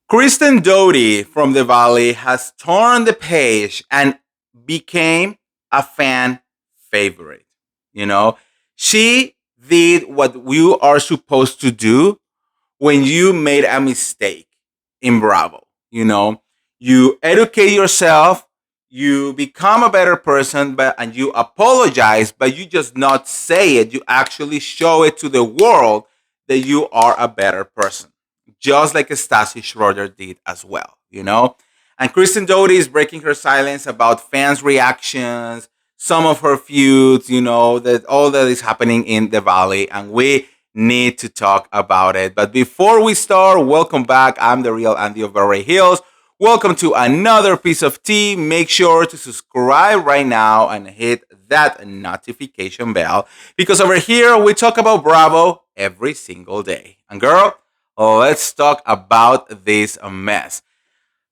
Kristen Doute from the Valley has torn the page and became a fan favorite. You know, she did what you are supposed to do when you made a mistake in Bravo. You educate yourself, you become a better person, and you apologize, but you just not say it. You actually show it to the world that you are a better person, just like Stassi Schroeder did as well. And Kristen Doute is breaking her silence about fans' reactions, some of her feuds, that all that is happening in the Valley, and we need to talk about it. But before we start, welcome back. I'm the real Andy of Beverly Hills. Welcome to another piece of tea. Make sure to subscribe right now and hit that notification bell because over here we talk about Bravo every single day. And girl, let's talk about this mess.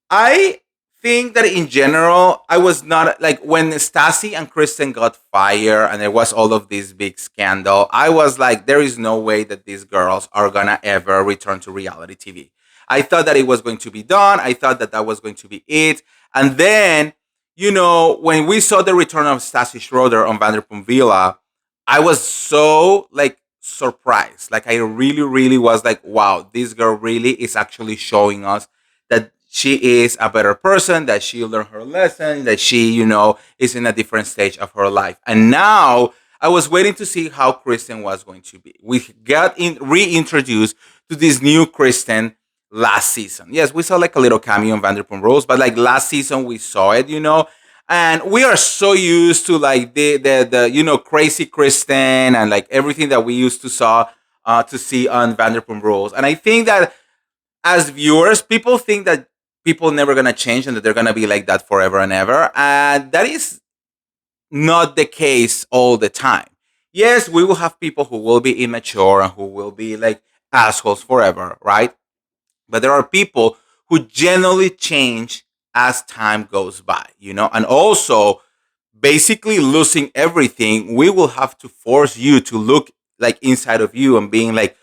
I think that in general, I was not like when Stassi and Kristen got fired and there was all of this big scandal. I was like, there is no way that these girls are gonna ever return to reality TV. I thought that it was going to be done. I thought that that was going to be it. And then, when we saw the return of Stassi Schroeder on Vanderpump Villa, I was so like surprised. Like I really, really was like, wow, this girl really is actually showing us that she is a better person, that she learned her lesson, that she, is in a different stage of her life. And now I was waiting to see how Kristen was going to be. We got reintroduced to this new Kristen last season. Yes, we saw like a little cameo on Vanderpump Rules, but like last season we saw it. And we are so used to like the crazy Kristen and like everything that we used to see on Vanderpump Rules. And I think that as viewers, people think that people never gonna change and that they're gonna be like that forever and ever. And that is not the case all the time. Yes, we will have people who will be immature and who will be like assholes forever, right? But there are people who generally change as time goes by. And also basically losing everything, we will have to force you to look like inside of you and being like,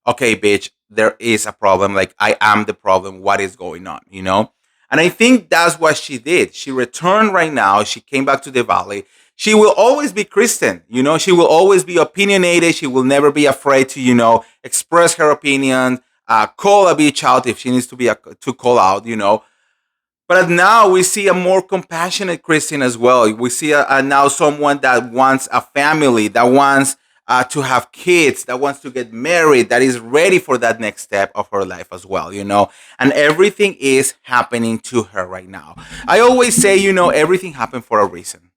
okay, bitch, there is a problem. Like, I am the problem. What is going on? And I think that's what she did. She returned right now. She came back to the Valley. She will always be Kristen. She will always be opinionated. She will never be afraid to, express her opinion, call a bitch out if she needs to call out. But now we see a more compassionate Kristen as well. We see now someone that wants a family, that wants to have kids, that wants to get married, that is ready for that next step of her life as well. And everything is happening to her right now. I always say, everything happened for a reason.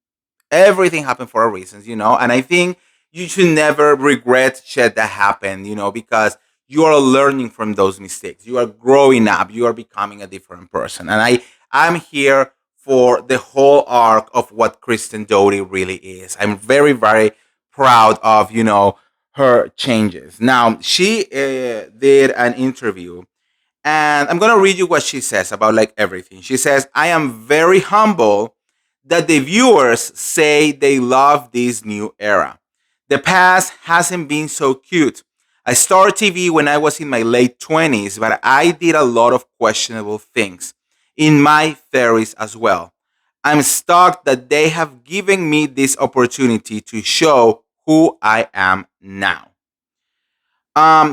Everything happened for a reason. And I think you should never regret shit that happened, because you are learning from those mistakes. You are growing up. You are becoming a different person. And I'm here for the whole arc of what Kristen Doute really is. I'm very, very proud of, her changes. Now, she did an interview and I'm going to read you what she says about like everything. She says, I am very humble that the viewers say they love this new era. The past hasn't been so cute. I started TV when I was in my late 20s, but I did a lot of questionable things in my 30s as well. I'm stuck that they have given me this opportunity to show who I am now.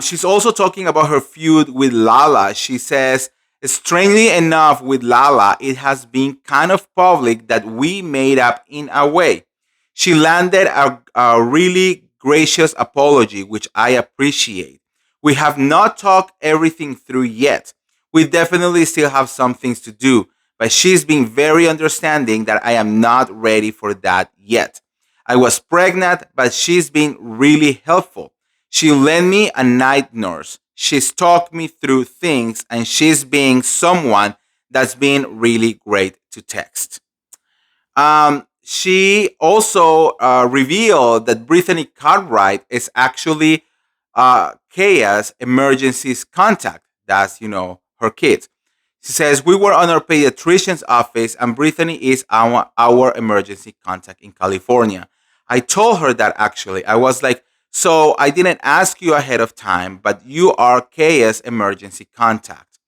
She's also talking about her feud with Lala. She says, strangely enough, with Lala, it has been kind of public that we made up in a way. She landed a really gracious apology, which I appreciate. We have not talked everything through yet. We definitely still have some things to do, but she's been very understanding that I am not ready for that yet. I was pregnant, but she's been really helpful. She lent me a night nurse. She's talked me through things, and she's being someone that's been really great to text. She also revealed that Brittany Cartwright is actually Kaya's emergencies contact. That's, her kid. She says, we were on our pediatrician's office and Brittany is our emergency contact in California. I told her that actually. I was like, so I didn't ask you ahead of time, but you are Kaya's emergency contact.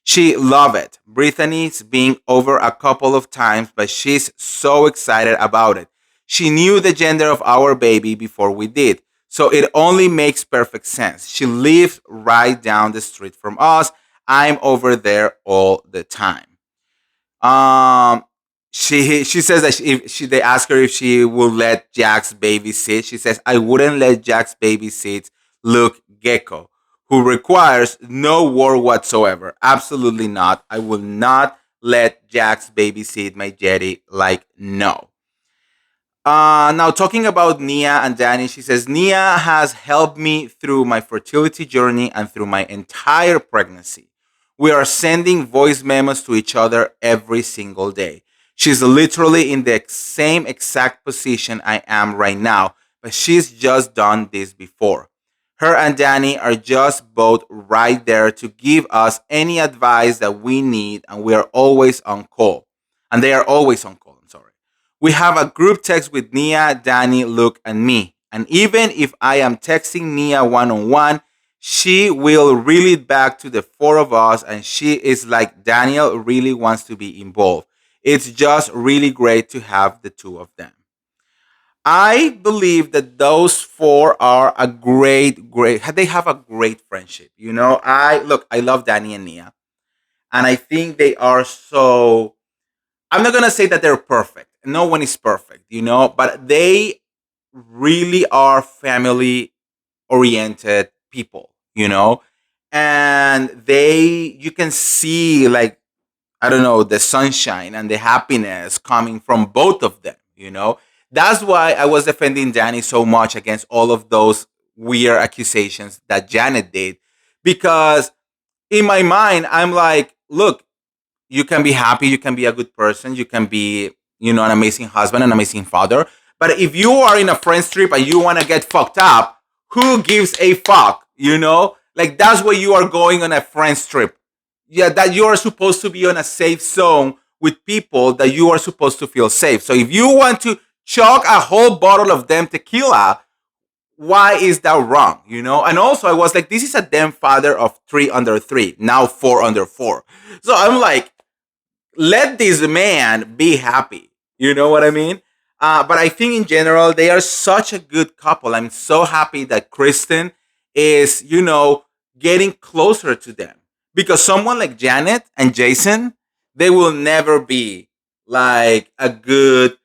She loved it. Brittany's being over a couple of times, but she's so excited about it. She knew the gender of our baby before we did, so it only makes perfect sense. She lives right down the street from us. I'm over there all the time. Um, she says that if she they ask her if she will let Jax babysit. She says I wouldn't let Jax babysit Luke Gecko, who requires no work whatsoever. Absolutely not. I will not let Jax babysit my Jetty. Like no. Now, talking about Nia and Danny, she says, Nia has helped me through my fertility journey and through my entire pregnancy. We are sending voice memos to each other every single day. She's literally in the same exact position I am right now, but she's just done this before. Her and Danny are just both right there to give us any advice that we need, and we are always on call. And they are always on call, I'm sorry. We have a group text with Nia, Danny, Luke, and me. And even if I am texting Nia one on one, she will reel it back to the four of us, and she is like, Daniel really wants to be involved. It's just really great to have the two of them. I believe that those four are a they have a great friendship. You know, I love Danny and Nia, and I think they are so. I'm not gonna say that they're perfect. No one is perfect, you know, but they really are family oriented people, you know, and you can see like I don't know, the sunshine and the happiness coming from both of them, you know. That's why I was defending Danny so much against all of those weird accusations that Janet did. Because in my mind, I'm like, look, you can be happy, you can be a good person, you can be, you know, an amazing husband, an amazing father. But if you are in a friend's trip and you want to get fucked up, who gives a fuck? You know, like that's where you are going on a friend's trip. Yeah, that you are supposed to be on a safe zone with people that you are supposed to feel safe. So if you want to chug a whole bottle of them tequila, why is that wrong? You know? And also I was like, this is a damn father of 3 under 3, now 4 under 4. So I'm like, let this man be happy. You know what I mean? But I think in general, they are such a good couple. I'm so happy that Kristen is, you know, getting closer to them. Because someone like Janet and Jason, they will never be like a good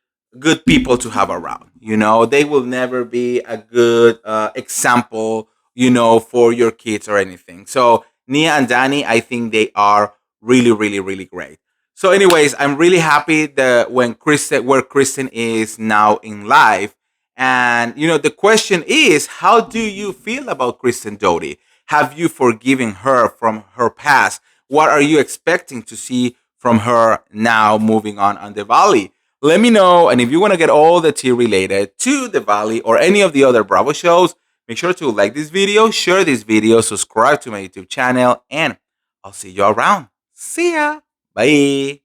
people to have around. You know, they will never be a good example, you know, for your kids or anything. So Nia and Danny, I think they are really, really, really great. So, anyways, I'm really happy that when Kristen, where Kristen is now in life, and you know, the question is, how do you feel about Kristen Doute? Have you forgiven her from her past? What are you expecting to see from her now, moving on the Valley? Let me know, and if you want to get all the tea related to the Valley or any of the other Bravo shows, make sure to like this video, share this video, subscribe to my YouTube channel, and I'll see you around. See ya. Bye.